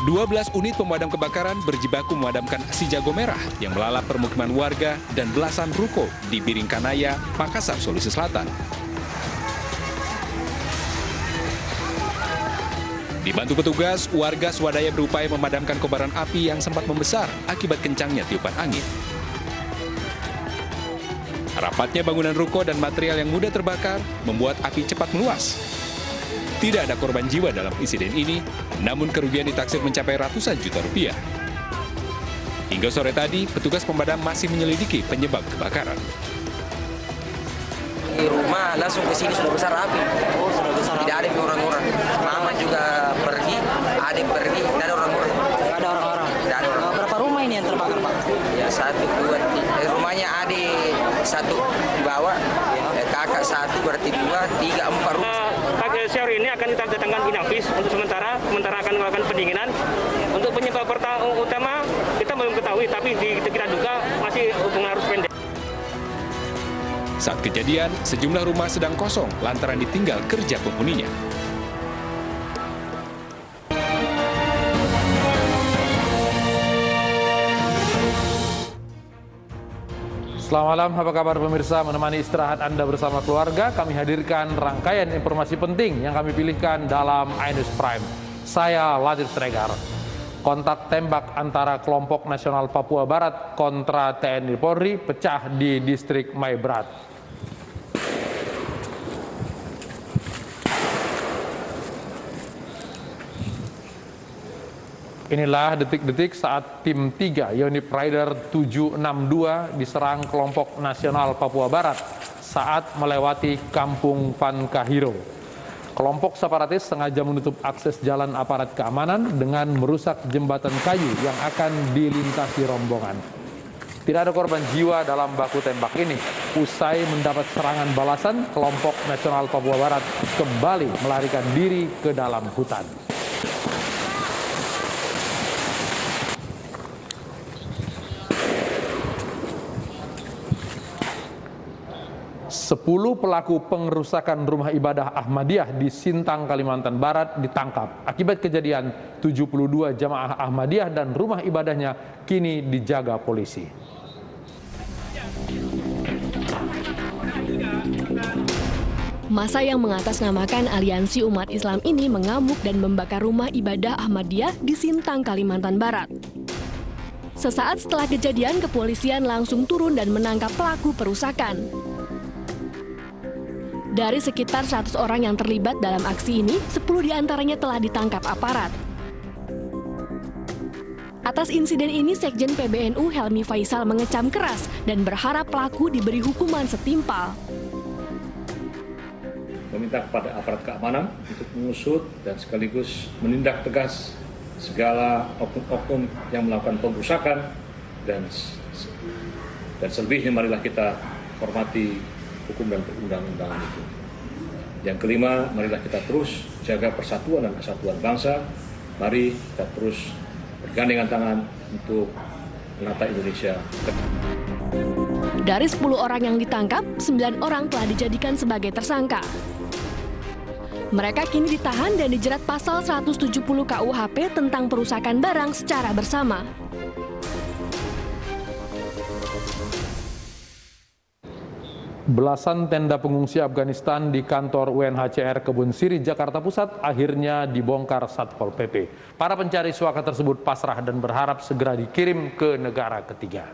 12 unit pemadam kebakaran berjibaku memadamkan aksi jago merah yang melalap permukiman warga dan belasan ruko di Biringkanaya, Makassar, Sulawesi Selatan. Dibantu petugas, warga swadaya berupaya memadamkan kobaran api yang sempat membesar akibat kencangnya tiupan angin. Rapatnya bangunan ruko dan material yang mudah terbakar membuat api cepat meluas. Tidak ada korban jiwa dalam insiden ini, namun kerugian ditaksir mencapai ratusan juta rupiah. Hingga sore tadi, petugas pemadam masih menyelidiki penyebab kebakaran. Di rumah langsung ke sini sudah besar api. Tidak ada orang-orang. Mama juga pergi, adik pergi, tidak ada orang-orang. Tidak ada orang-orang. Tidak ada orang. Berapa rumah ini yang terbakar, Pak? Ya 1, 2, 3. Rumahnya adik 1 di bawah, kakak 1 berarti 2, 3, 4 rumah. Sore ini akan kita datangkan Inavis untuk sementara akan melakukan pendinginan. Untuk penyebab utama kita belum ketahui, tapi kita duga masih hubungan arus pendek. Saat kejadian, sejumlah rumah sedang kosong lantaran ditinggal kerja penghuninya. Selamat malam, apa kabar pemirsa? Menemani istirahat Anda bersama keluarga, kami hadirkan rangkaian informasi penting yang kami pilihkan dalam iNews Prime. Saya Latif Sregar. Kontak tembak antara kelompok nasional Papua Barat kontra TNI Polri pecah di distrik Maibrat. Inilah detik-detik saat tim 3 Unit Rider 762 diserang kelompok nasional Papua Barat saat melewati Kampung Pankahiro. Kelompok separatis sengaja menutup akses jalan aparat keamanan dengan merusak jembatan kayu yang akan dilintasi rombongan. Tidak ada korban jiwa dalam baku tembak ini. Usai mendapat serangan balasan, kelompok nasional Papua Barat kembali melarikan diri ke dalam hutan. 10 pelaku pengerusakan rumah ibadah Ahmadiyah di Sintang, Kalimantan Barat ditangkap. Akibat kejadian, 72 jamaah Ahmadiyah dan rumah ibadahnya kini dijaga polisi. Masa yang mengatasnamakan Aliansi Umat Islam ini mengamuk dan membakar rumah ibadah Ahmadiyah di Sintang, Kalimantan Barat. Sesaat setelah kejadian, kepolisian langsung turun dan menangkap pelaku perusakan. Dari sekitar 100 orang yang terlibat dalam aksi ini, 10 diantaranya telah ditangkap aparat. Atas insiden ini, Sekjen PBNU Helmi Faisal mengecam keras dan berharap pelaku diberi hukuman setimpal. Meminta kepada aparat keamanan untuk mengusut dan sekaligus menindak tegas segala oknum-oknum yang melakukan pengrusakan dan selebihnya marilah kita hormati hukum dan perundang-undangan itu. Yang kelima, marilah kita terus jaga persatuan dan kesatuan bangsa. Mari kita terus bergandengan tangan untuk menata Indonesia. Dari 10 orang yang ditangkap, 9 orang telah dijadikan sebagai tersangka. Mereka kini ditahan dan dijerat pasal 170 KUHP tentang perusakan barang secara bersama. Belasan tenda pengungsi Afghanistan di kantor UNHCR Kebun Sirih, Jakarta Pusat akhirnya dibongkar Satpol PP. Para pencari suaka tersebut pasrah dan berharap segera dikirim ke negara ketiga.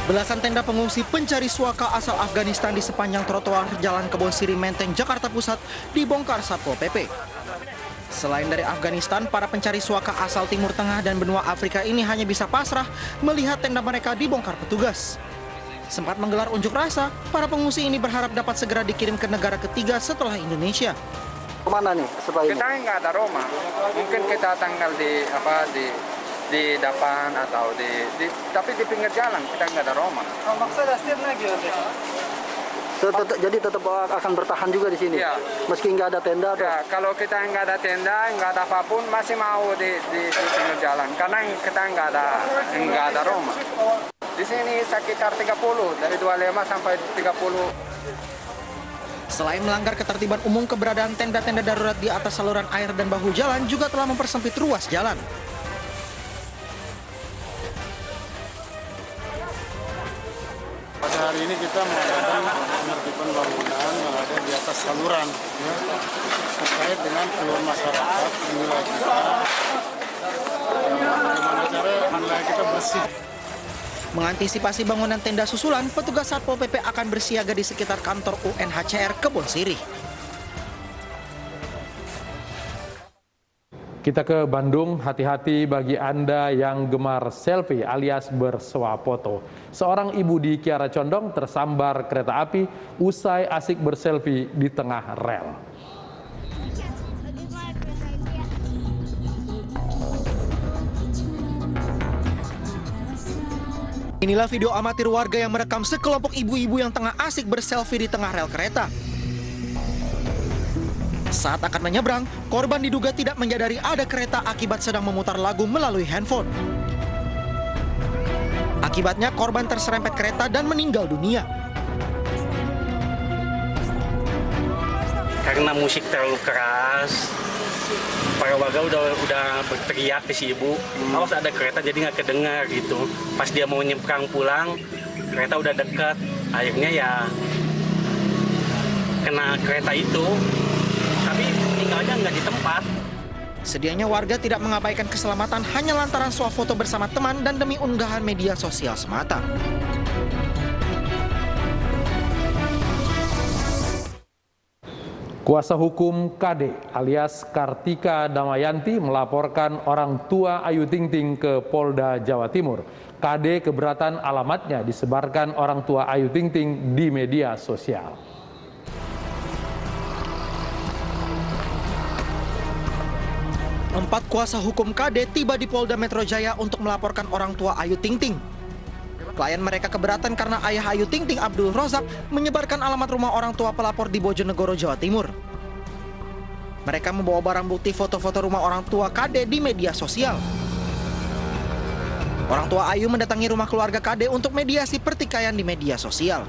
Belasan tenda pengungsi pencari suaka asal Afghanistan di sepanjang trotoar Jalan Kebun Sirih Menteng, Jakarta Pusat dibongkar Satpol PP. Selain dari Afghanistan, para pencari suaka asal Timur Tengah dan benua Afrika ini hanya bisa pasrah melihat tenda mereka dibongkar petugas. Sempat menggelar unjuk rasa, para pengungsi ini berharap dapat segera dikirim ke negara ketiga setelah Indonesia. Kemana nih setelah ini? Kita nggak ada Roma, mungkin kita tanggal di depan atau tapi di pinggir jalan kita nggak ada Roma. Jadi tetap akan bertahan juga di sini, ya. Meski nggak ada tenda. Ya, kalau kita nggak ada tenda, nggak ada apapun, masih mau di pinggir jalan karena kita nggak ada Roma. Di sini sekitar 30 dari 25 sampai 30. Selain melanggar ketertiban umum, keberadaan tenda-tenda darurat di atas saluran air dan bahu jalan juga telah mempersempit ruas jalan. Pada hari ini kita mengadakan penertiban bangunan yang ada di atas saluran, ya, terkait dengan keluhan masyarakat di wilayah kita. Bagaimana cara wilayah kita bersih. Mengantisipasi bangunan tenda susulan, petugas Satpol PP akan bersiaga di sekitar kantor UNHCR Kebon Sirih. Kita ke Bandung, hati-hati bagi Anda yang gemar selfie alias bersuah foto. Seorang ibu di Kiara Condong tersambar kereta api usai asik berselfie di tengah rel. Inilah video amatir warga yang merekam sekelompok ibu-ibu yang tengah asik berselfie di tengah rel kereta. Saat akan menyeberang, korban diduga tidak menyadari ada kereta akibat sedang memutar lagu melalui handphone. Akibatnya korban terserempet kereta dan meninggal dunia. Karena musik terlalu keras, para warga udah berteriak ke si ibu, awas ada kereta jadi nggak kedengar gitu. Pas dia mau nyebrang pulang, kereta udah dekat, akhirnya ya kena kereta itu, tapi tinggalnya nggak di tempat. Sedianya warga tidak mengabaikan keselamatan hanya lantaran swafoto bersama teman dan demi unggahan media sosial semata. Kuasa hukum KD alias Kartika Damayanti melaporkan orang tua Ayu Ting Ting ke Polda Jawa Timur. KD keberatan alamatnya disebarkan orang tua Ayu Ting Ting di media sosial. Empat kuasa hukum KD tiba di Polda Metro Jaya untuk melaporkan orang tua Ayu Ting Ting. Klien mereka keberatan karena ayah Ayu Ting Ting, Abdul Rozak, menyebarkan alamat rumah orang tua pelapor di Bojonegoro, Jawa Timur. Mereka membawa barang bukti foto-foto rumah orang tua KD di media sosial. Orang tua Ayu mendatangi rumah keluarga KD untuk mediasi pertikaian di media sosial.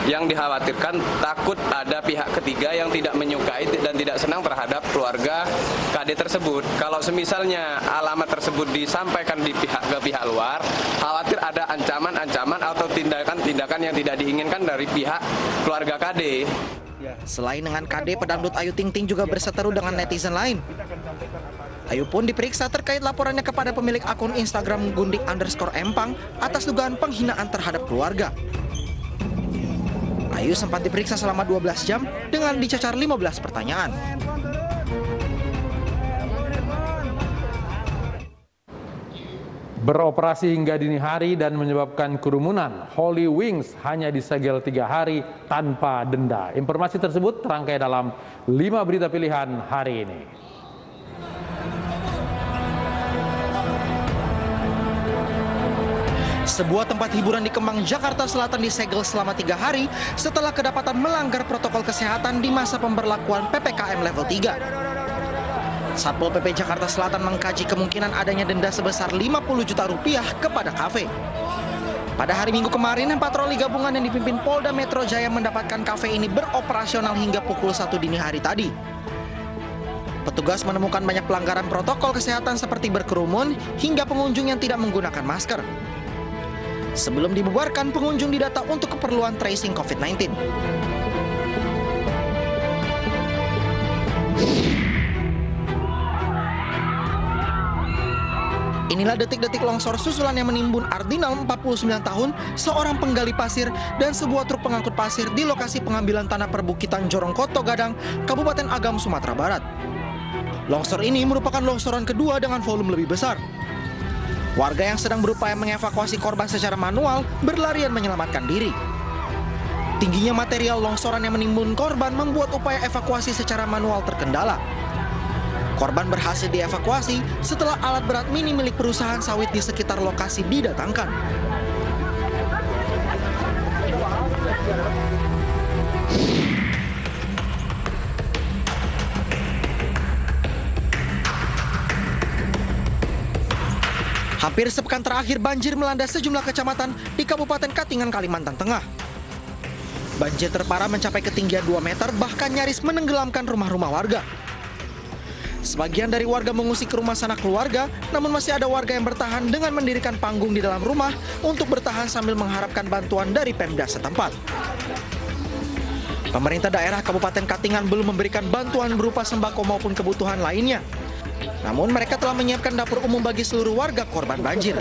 Yang dikhawatirkan takut ada pihak ketiga yang tidak menyukai dan tidak senang terhadap keluarga KD tersebut. Kalau semisalnya alamat tersebut disampaikan ke pihak luar, khawatir ada ancaman-ancaman atau tindakan-tindakan yang tidak diinginkan dari pihak keluarga KD. Selain dengan KD, pedangdut Ayu Ting Ting juga berseteru dengan netizen lain. Ayu pun diperiksa terkait laporannya kepada pemilik akun Instagram gundik_empang atas dugaan penghinaan terhadap keluarga. Ayu sempat diperiksa selama 12 jam dengan dicacar 15 pertanyaan. Beroperasi hingga dini hari dan menyebabkan kerumunan, Holy Wings hanya disegel 3 hari tanpa denda. Informasi tersebut terangkai dalam 5 berita pilihan hari ini. Sebuah tempat hiburan di Kemang, Jakarta Selatan disegel selama 3 hari setelah kedapatan melanggar protokol kesehatan di masa pemberlakuan PPKM level 3. Satpol PP Jakarta Selatan mengkaji kemungkinan adanya denda sebesar 50 juta rupiah kepada kafe. Pada hari Minggu kemarin, patroli gabungan yang dipimpin Polda Metro Jaya mendapatkan kafe ini beroperasional hingga pukul 1 dini hari tadi. Petugas menemukan banyak pelanggaran protokol kesehatan seperti berkerumun hingga pengunjung yang tidak menggunakan masker. Sebelum dibubarkan, pengunjung didata untuk keperluan tracing COVID-19. Inilah detik-detik longsor susulan yang menimbun Ardinal, 49 tahun, seorang penggali pasir dan sebuah truk pengangkut pasir di lokasi pengambilan tanah perbukitan Jorongkoto Gadang, Kabupaten Agam, Sumatera Barat. Longsor ini merupakan longsoran kedua dengan volume lebih besar. Warga yang sedang berupaya mengevakuasi korban secara manual berlarian menyelamatkan diri. Tingginya material longsoran yang menimbun korban membuat upaya evakuasi secara manual terkendala. Korban berhasil dievakuasi setelah alat berat mini milik perusahaan sawit di sekitar lokasi didatangkan. Hampir sepekan terakhir banjir melanda sejumlah kecamatan di Kabupaten Katingan, Kalimantan Tengah. Banjir terparah mencapai ketinggian 2 meter, bahkan nyaris menenggelamkan rumah-rumah warga. Sebagian dari warga mengungsi ke rumah sanak keluarga, namun masih ada warga yang bertahan dengan mendirikan panggung di dalam rumah untuk bertahan sambil mengharapkan bantuan dari Pemda setempat. Pemerintah daerah Kabupaten Katingan belum memberikan bantuan berupa sembako maupun kebutuhan lainnya. Namun mereka telah menyiapkan dapur umum bagi seluruh warga korban banjir.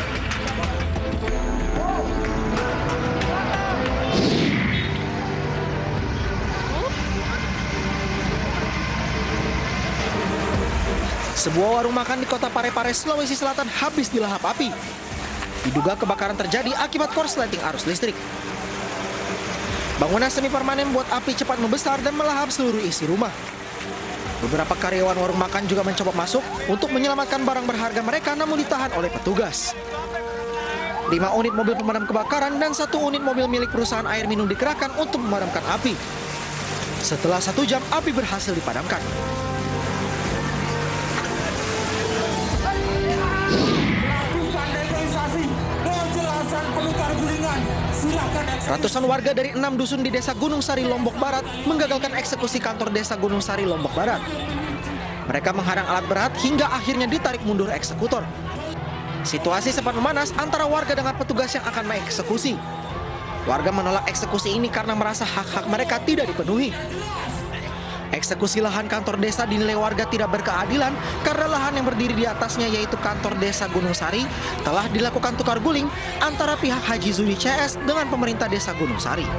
Sebuah warung makan di kota Parepare, Sulawesi Selatan habis dilahap api. Diduga kebakaran terjadi akibat korsleting arus listrik. Bangunan semi permanen membuat api cepat membesar dan melahap seluruh isi rumah. Beberapa karyawan warung makan juga mencoba masuk untuk menyelamatkan barang berharga mereka, namun ditahan oleh petugas. 5 unit mobil pemadam kebakaran dan 1 unit mobil milik perusahaan air minum dikerahkan untuk memadamkan api. Setelah 1 jam, api berhasil dipadamkan. Ratusan warga dari 6 dusun di Desa Gunung Sari, Lombok Barat menggagalkan eksekusi kantor Desa Gunung Sari, Lombok Barat. Mereka menghadang alat berat hingga akhirnya ditarik mundur eksekutor. Situasi sempat memanas antara warga dengan petugas yang akan mengeksekusi. Warga menolak eksekusi ini karena merasa hak-hak mereka tidak dipenuhi. Eksekusi lahan kantor desa dinilai warga tidak berkeadilan karena lahan yang berdiri di atasnya, yaitu kantor Desa Gunung Sari, telah dilakukan tukar guling antara pihak Haji Zuli CS dengan pemerintah Desa Gunung Sari.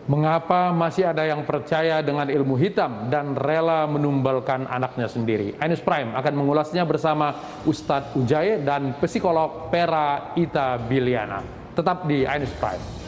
Mengapa masih ada yang percaya dengan ilmu hitam dan rela menumbalkan anaknya sendiri? iNews Prime akan mengulasnya bersama Ustadz Ujaye dan psikolog Pera Ita Biliana. Tetap di iNews Prime.